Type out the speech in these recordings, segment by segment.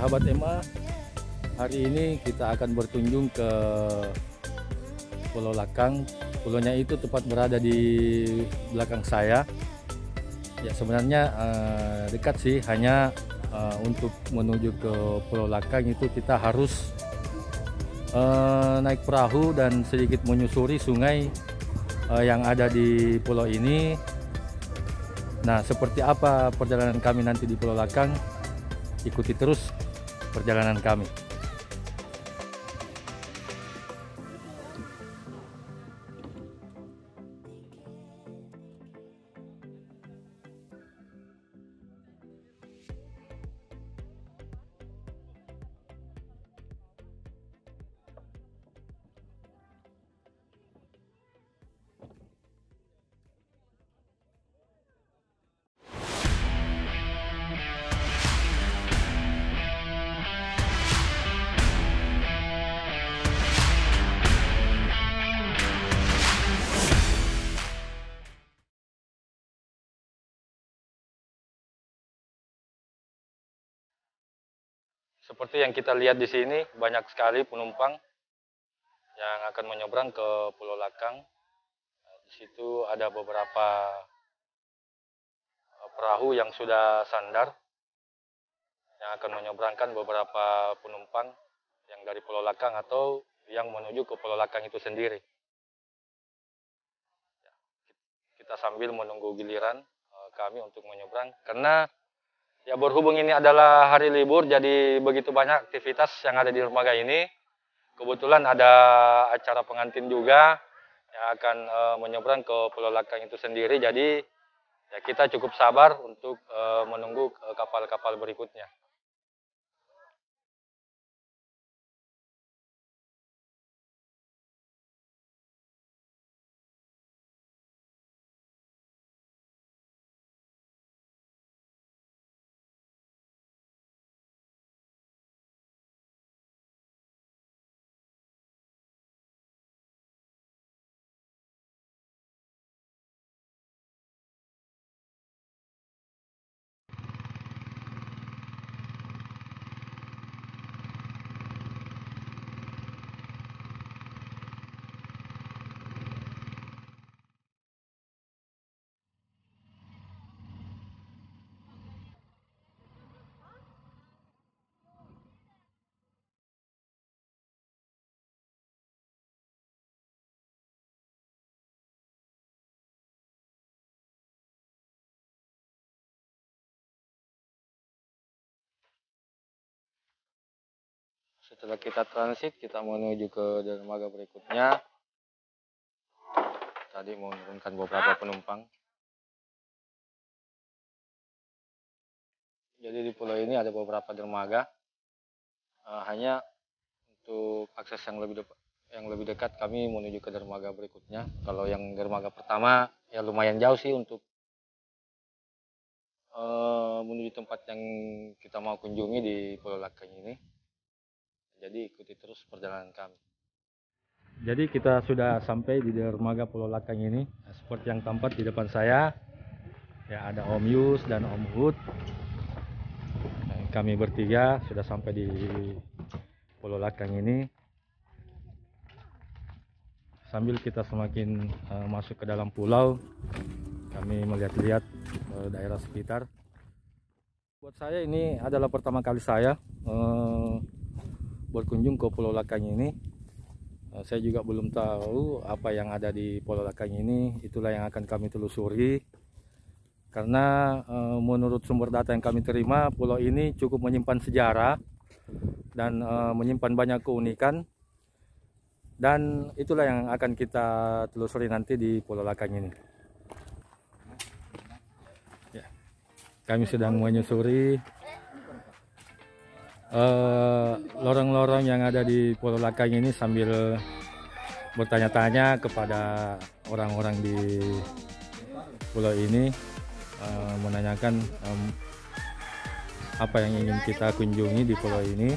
sahabat MA, hari ini kita akan berkunjung ke Pulau Lakang. Pulaunya itu tepat berada di belakang saya. Ya sebenarnya dekat sih, hanya untuk menuju ke Pulau Lakang itu kita harus naik perahu dan sedikit menyusuri sungai yang ada di pulau ini. Nah, seperti apa perjalanan kami nanti di Pulau Lakang? Ikuti terus perjalanan kami. Seperti yang kita lihat di sini, banyak sekali penumpang yang akan menyeberang ke Pulau Lakang. Di situ ada beberapa perahu yang sudah sandar, yang akan menyeberangkan beberapa penumpang yang dari Pulau Lakang atau yang menuju ke Pulau Lakang itu sendiri. Kita sambil menunggu giliran kami untuk menyeberang, karena ya berhubung ini adalah hari libur, jadi begitu banyak aktivitas yang ada di dermaga ini. Kebetulan ada acara pengantin juga yang akan menyeberang ke Pulau Lakang itu sendiri. Jadi ya kita cukup sabar untuk menunggu kapal-kapal berikutnya. Setelah kita transit, kita menuju ke dermaga berikutnya. Tadi menurunkan beberapa penumpang. Jadi di pulau ini ada beberapa dermaga. Hanya untuk akses yang lebih dekat kami menuju ke dermaga berikutnya. Kalau yang dermaga pertama ya lumayan jauh sih untuk menuju tempat yang kita mau kunjungi di Pulau Lakang ini. Jadi ikuti terus perjalanan kami. Jadi kita sudah sampai di dermaga Pulau Lakang ini. Seperti yang tampak di depan saya, ya ada Om Yus dan Om Hud. Kami bertiga sudah sampai di Pulau Lakang ini. Sambil kita semakin masuk ke dalam pulau, kami melihat-lihat daerah sekitar. Buat saya ini adalah pertama kali saya berkunjung ke Pulau Lakang ini. Saya juga belum tahu apa yang ada di Pulau Lakang ini. Itulah yang akan kami telusuri. Karena menurut sumber data yang kami terima, pulau ini cukup menyimpan sejarah dan menyimpan banyak keunikan. Dan itulah yang akan kita telusuri nanti di Pulau Lakang ini. Ya, kami sedang menyusuri lorong-lorong yang ada di Pulau Lakang ini sambil bertanya-tanya kepada orang-orang di pulau ini, menanyakan apa yang ingin kita kunjungi di pulau ini.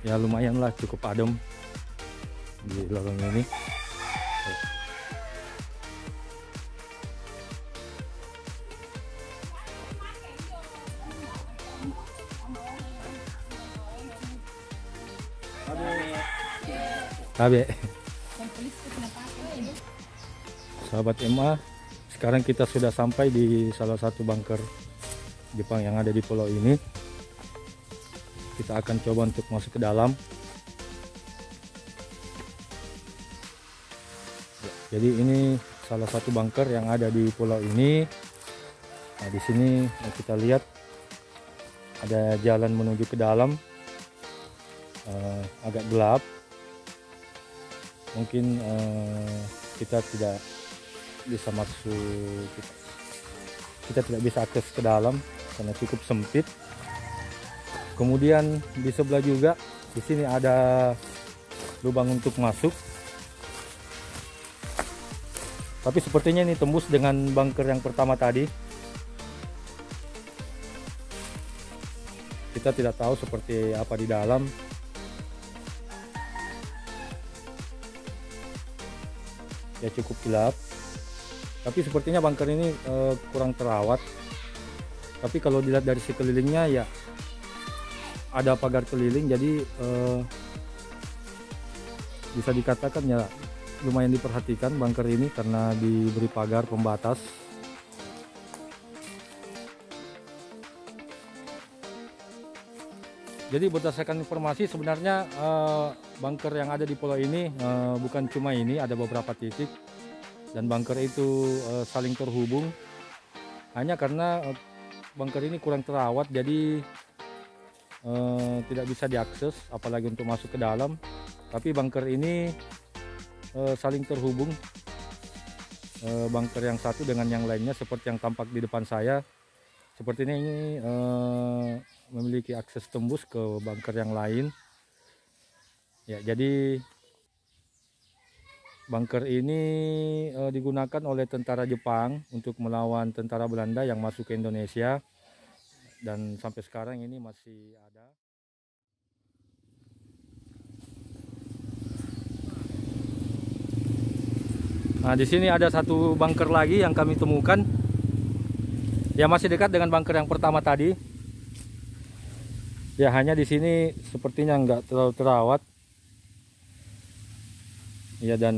Ya lumayan lah, cukup adem di lorong ini. Tabe. Sahabat MA, sekarang kita sudah sampai di salah satu bunker Jepang yang ada di pulau ini. Kita akan coba untuk masuk ke dalam. Jadi ini salah satu bunker yang ada di pulau ini. Nah, di sini kita lihat ada jalan menuju ke dalam. Agak gelap. Mungkin kita tidak bisa masuk, kita tidak bisa akses ke dalam karena cukup sempit. Kemudian di sebelah juga di sini ada lubang untuk masuk, tapi sepertinya ini tembus dengan bunker yang pertama tadi. Kita tidak tahu seperti apa di dalam. Ya cukup gelap, tapi sepertinya bunker ini kurang terawat. Tapi kalau dilihat dari sekelilingnya ya ada pagar keliling, jadi bisa dikatakan ya lumayan diperhatikan bunker ini karena diberi pagar pembatas. Jadi berdasarkan informasi sebenarnya bunker yang ada di pulau ini bukan cuma ini, ada beberapa titik dan bunker itu saling terhubung. Hanya karena bunker ini kurang terawat, jadi tidak bisa diakses apalagi untuk masuk ke dalam. Tapi bunker ini saling terhubung, bunker yang satu dengan yang lainnya, seperti yang tampak di depan saya. Sepertinya ini memiliki akses tembus ke bunker yang lain. Ya, jadi bunker ini digunakan oleh tentara Jepang untuk melawan tentara Belanda yang masuk ke Indonesia, dan sampai sekarang ini masih ada. Nah, di sini ada satu bunker lagi yang kami temukan. Ya, masih dekat dengan bunker yang pertama tadi. Ya, hanya di sini sepertinya nggak terlalu terawat. Ya, dan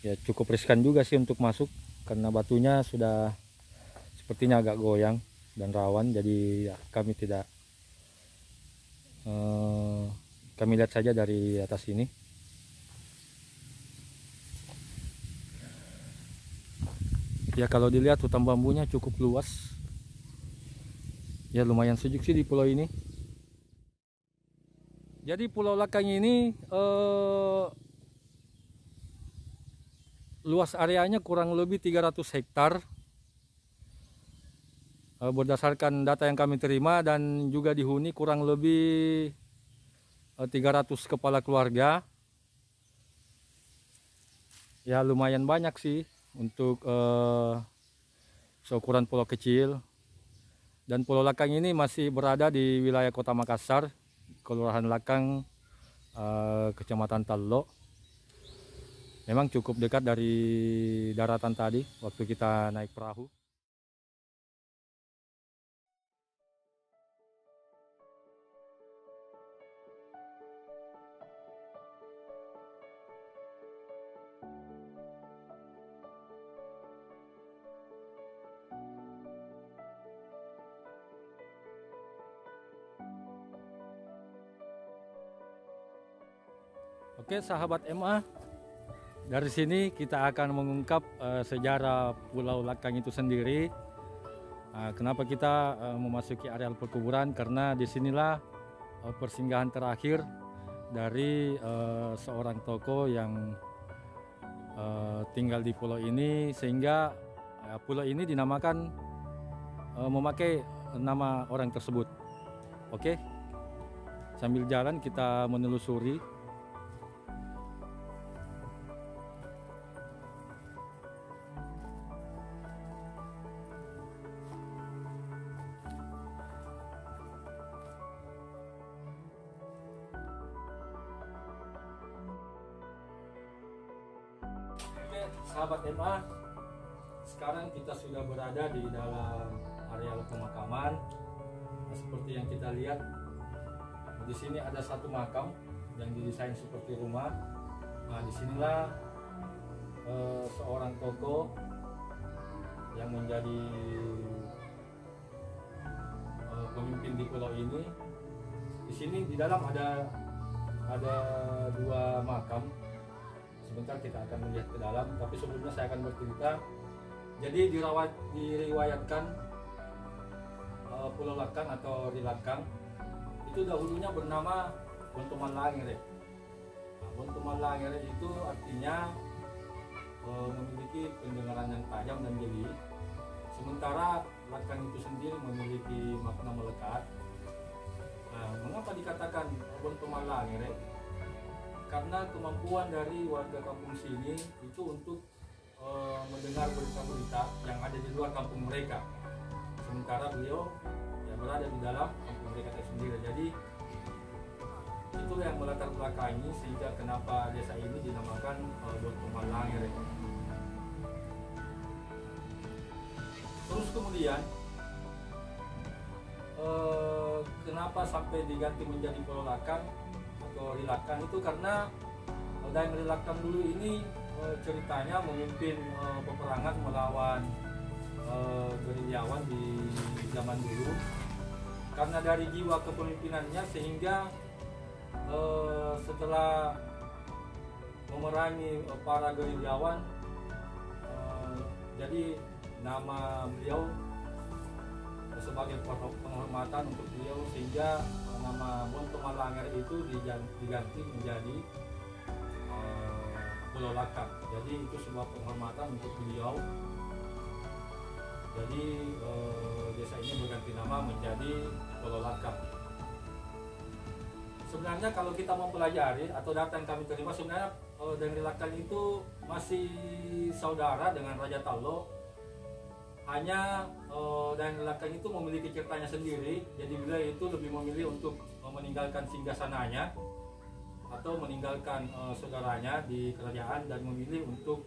ya cukup riskan juga sih untuk masuk karena batunya sudah sepertinya agak goyang dan rawan. Jadi ya, kami tidak kami lihat saja dari atas ini. Ya, kalau dilihat hutan bambunya cukup luas. Ya, lumayan sejuk sih di pulau ini. Jadi Pulau Lakang ini luas areanya kurang lebih 300 hektar. Berdasarkan data yang kami terima, dan juga dihuni kurang lebih 300 kepala keluarga. Ya, lumayan banyak sih untuk seukuran pulau kecil. Dan Pulau Lakang ini masih berada di wilayah Kota Makassar, Kelurahan Lakang, Kecamatan Tallo. Memang cukup dekat dari daratan tadi waktu kita naik perahu. Oke, sahabat MA, dari sini kita akan mengungkap sejarah Pulau Lakang itu sendiri. Kenapa kita memasuki areal perkuburan? Karena disinilah persinggahan terakhir dari seorang tokoh yang tinggal di pulau ini, sehingga pulau ini dinamakan memakai nama orang tersebut. Oke, sambil jalan kita menelusuri. Sahabat MA, sekarang kita sudah berada di dalam areal pemakaman. Seperti yang kita lihat, di sini ada satu makam yang didesain seperti rumah. Nah, disinilah seorang tokoh yang menjadi pemimpin di pulau ini. Di sini di dalam ada dua makam. Sebentar kita akan melihat ke dalam, tapi sebelumnya saya akan bercerita. Jadi diriwayatkan Pulau Lakang atau Rilakang itu dahulunya bernama Bontomalangere. Nah, Bontomalangere itu artinya memiliki pendengaran yang tajam dan jeli. Sementara Lakang itu sendiri memiliki makna melekat. Nah, mengapa dikatakan Bontomalangere? Karena kemampuan dari warga kampung sini itu untuk mendengar berita-berita yang ada di luar kampung mereka. Sementara beliau ya berada di dalam kampung mereka tersendiri. Jadi itu yang melatar belakangi sehingga kenapa desa ini dinamakan Bontomalangere. Terus kemudian kenapa sampai diganti menjadi Pulau Lakang atau Rilakang itu karena Daeng Rilakang dulu ini ceritanya memimpin peperangan melawan gerilyawan di zaman dulu. Karena dari jiwa kepemimpinannya sehingga setelah memerangi para gerilyawan, jadi nama beliau sebagai penghormatan untuk beliau sehingga nama Bontomalangere itu diganti menjadi Pulau Lakang. Jadi itu sebuah penghormatan untuk beliau. Jadi desa ini berganti nama menjadi Pulau Lakang. Sebenarnya kalau kita mempelajari atau data yang kami terima, sebenarnya Daeng Rilakang itu masih saudara dengan Raja Tallo. Hanya Daeng Rilakang itu memiliki ceritanya sendiri. Jadi beliau itu lebih memilih untuk meninggalkan singgasananya atau meninggalkan saudaranya di kerajaan dan memilih untuk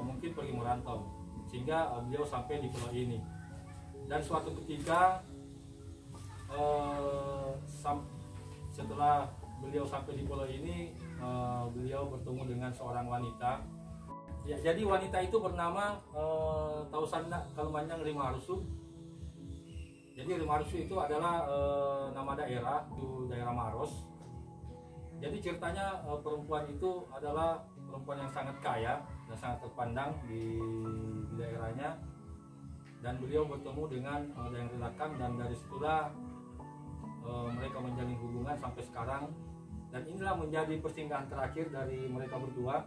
mungkin pergi merantau, sehingga beliau sampai di pulau ini. Dan suatu ketika setelah beliau sampai di pulau ini, beliau bertemu dengan seorang wanita. Ya, jadi wanita itu bernama Tausanda Kalumanyang Rimarusu. Jadi Rimarusu itu adalah nama daerah, itu daerah Maros. Jadi ceritanya perempuan itu adalah perempuan yang sangat kaya dan sangat terpandang di daerahnya. Dan beliau bertemu dengan Daeng Rilakang dan dari situlah mereka menjalin hubungan sampai sekarang. Dan inilah menjadi persinggahan terakhir dari mereka berdua.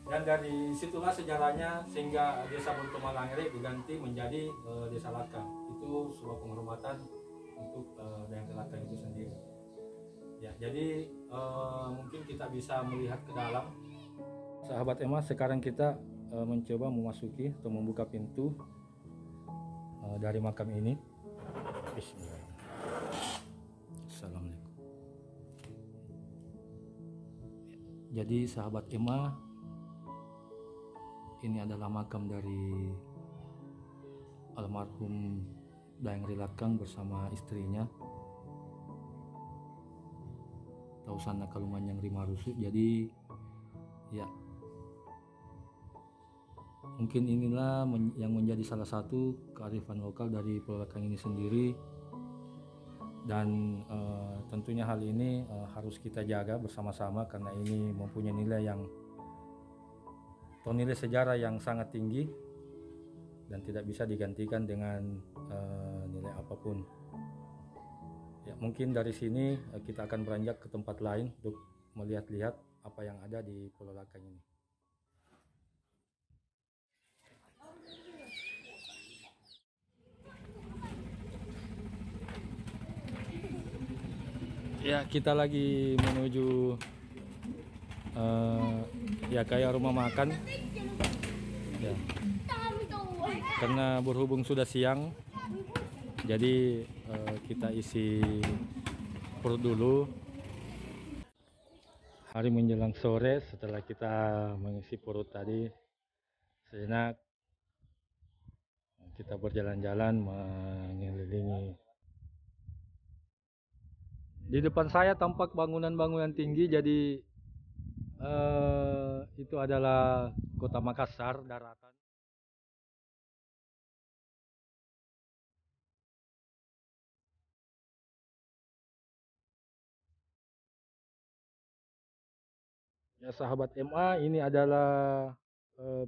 Dan dari situlah sejarahnya sehingga desa Bontomalangere diganti menjadi desa Lakang. Itu sebuah penghormatan untuk Daeng Rilakang itu sendiri. Ya, jadi mungkin kita bisa melihat ke dalam. Sahabat Emma, sekarang kita mencoba memasuki atau membuka pintu dari makam ini. Bismillahirrahmanirrahim. Assalamualaikum. Jadi sahabat Emma, ini adalah makam dari almarhum Daeng Rilakang bersama istrinya Tausanda Kalumanyang Rimarusu. Jadi ya, mungkin inilah yang menjadi salah satu kearifan lokal dari Pulau Lakang ini sendiri. Dan tentunya hal ini harus kita jaga bersama-sama karena ini mempunyai nilai nilai sejarah yang sangat tinggi dan tidak bisa digantikan dengan nilai apapun. Ya, mungkin dari sini kita akan beranjak ke tempat lain untuk melihat-lihat apa yang ada di Pulau Lakang ini. Ya, kita lagi menuju ya kayak rumah makan. Ya. Karena berhubung sudah siang, jadi kita isi perut dulu. Hari menjelang sore, setelah kita mengisi perut tadi sejenak, kita berjalan-jalan mengelilingi Di depan saya tampak bangunan-bangunan tinggi, jadi itu adalah Kota Makassar daratan. Ya sahabat MA, ini adalah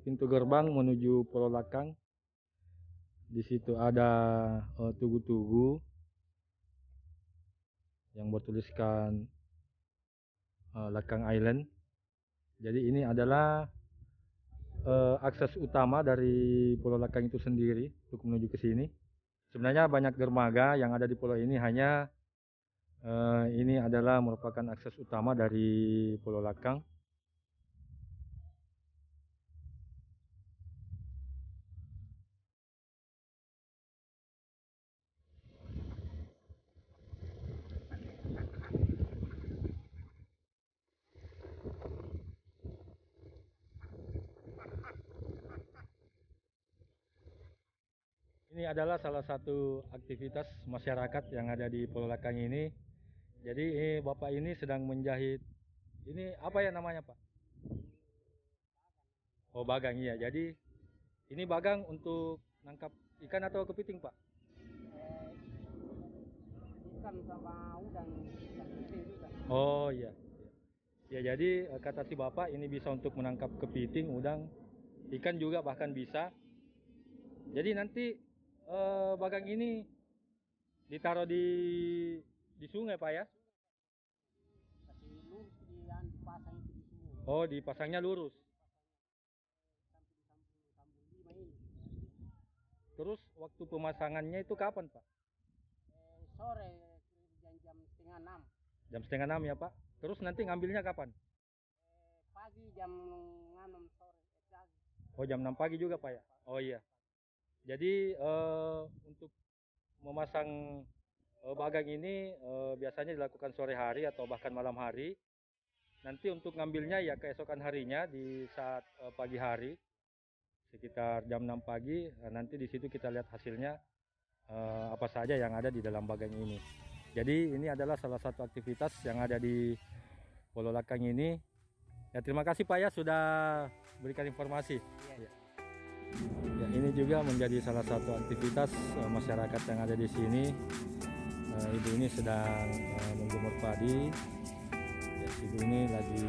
pintu gerbang menuju Pulau Lakang. Di situ ada tugu-tugu yang bertuliskan Lakang Island. Jadi ini adalah akses utama dari Pulau Lakang itu sendiri untuk menuju ke sini. Sebenarnya banyak dermaga yang ada di pulau ini, hanya ini adalah merupakan akses utama dari Pulau Lakang. Ini adalah salah satu aktivitas masyarakat yang ada di Pulau Lakang ini. Jadi Bapak ini sedang menjahit. Ini apa ya namanya, Pak? Oh, bagang, iya. Jadi ini bagang untuk nangkap ikan atau kepiting, Pak? Ikan sama udang ikan kepiting juga. Oh iya. Ya, jadi kata si Bapak ini bisa untuk menangkap kepiting, udang, ikan juga bahkan bisa. Jadi nanti bagang ini ditaruh di sungai, Pak ya? Kasih lurus yang dipasang itu di sungai. Oh, dipasangnya lurus. Sampai di sambung 5 ini. Terus waktu pemasangannya itu kapan, Pak? Sore jam setengah 6. Jam setengah 6 ya, Pak? Terus nanti ngambilnya kapan? Pagi jam 6 sore. Oh, jam 6 pagi juga, Pak ya? Oh iya. Jadi untuk memasang bagang ini biasanya dilakukan sore hari atau bahkan malam hari. Nanti untuk ngambilnya ya keesokan harinya di saat pagi hari, sekitar jam 6 pagi. Nanti di situ kita lihat hasilnya apa saja yang ada di dalam bagang ini. Jadi ini adalah salah satu aktivitas yang ada di Pulau Lakang ini. Ya, terima kasih Pak ya sudah berikan informasi. Iya. Ya, ini juga menjadi salah satu aktivitas masyarakat yang ada di sini. Ibu ini sedang menjemur padi. Ya, ibu ini lagi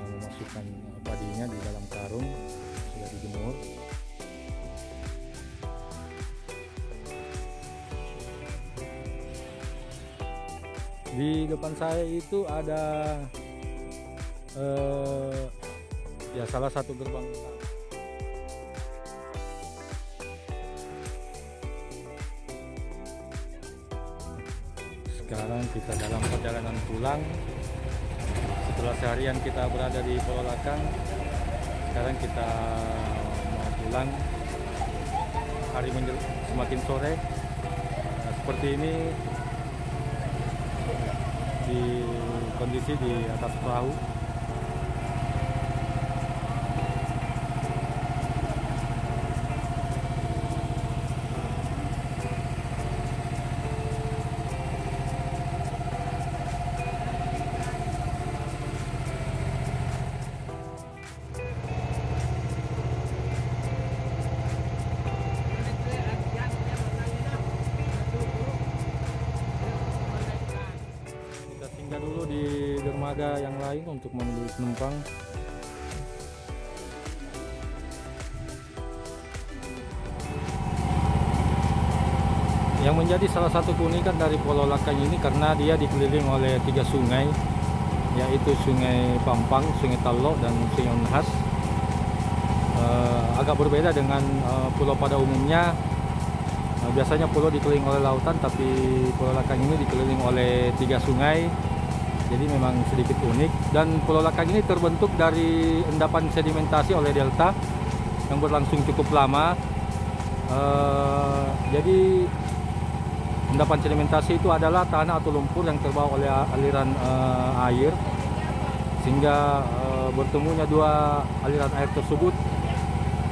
memasukkan padinya di dalam karung, sudah dijemur. Di depan saya itu ada ya salah satu gerbang. Sekarang kita dalam perjalanan pulang. Setelah seharian kita berada di Pulau Lakang, sekarang kita mau pulang. Hari semakin sore. Nah, seperti ini di kondisi di atas perahu. Dulu di dermaga yang lain untuk menunggu penumpang. Yang menjadi salah satu keunikan dari Pulau Lakang ini karena dia dikelilingi oleh 3 sungai, yaitu Sungai Pampang, Sungai Talok, dan Sungai Unhas. Agak berbeda dengan pulau pada umumnya. Biasanya pulau dikelilingi oleh lautan, tapi Pulau Lakang ini dikelilingi oleh 3 sungai. Jadi memang sedikit unik, dan Pulau Lakang ini terbentuk dari endapan sedimentasi oleh delta yang berlangsung cukup lama. Jadi endapan sedimentasi itu adalah tanah atau lumpur yang terbawa oleh aliran air, sehingga bertemunya 2 aliran air tersebut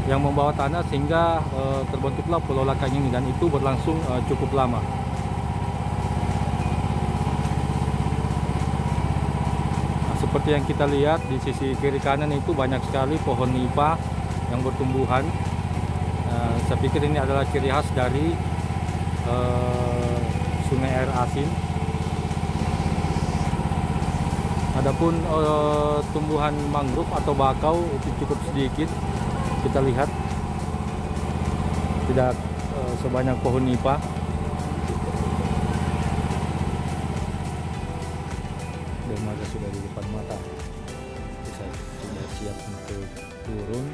yang membawa tanah, sehingga terbentuklah Pulau Lakang ini, dan itu berlangsung cukup lama. seperti yang kita lihat di sisi kiri kanan itu banyak sekali pohon nipah yang bertumbuhan. Saya pikir ini adalah ciri khas dari sungai air asin. Adapun tumbuhan mangrove atau bakau itu cukup sedikit, kita lihat tidak sebanyak pohon nipah. Dermaga sudah di depan mata, bisa sudah siap untuk turun.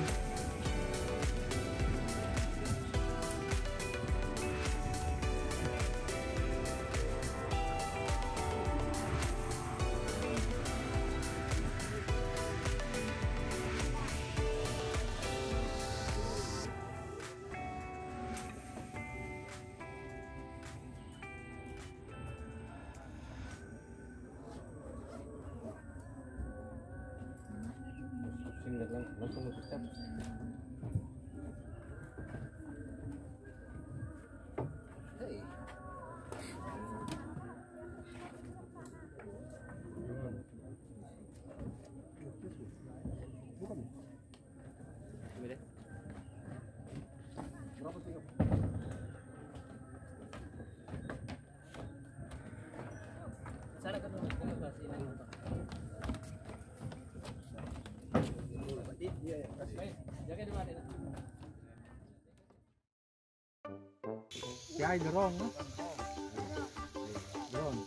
Kiai dorong,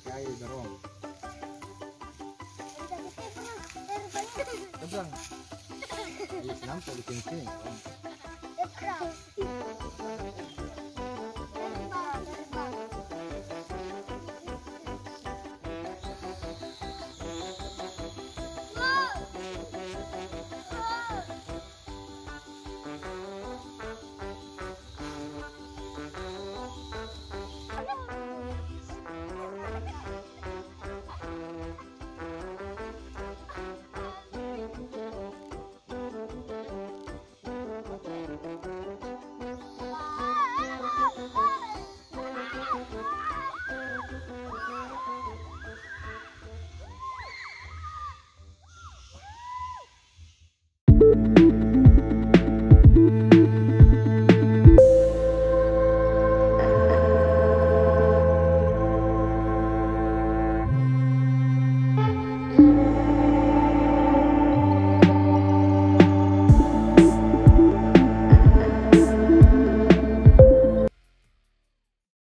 kiai dorong. Terbang. Nampak di sini.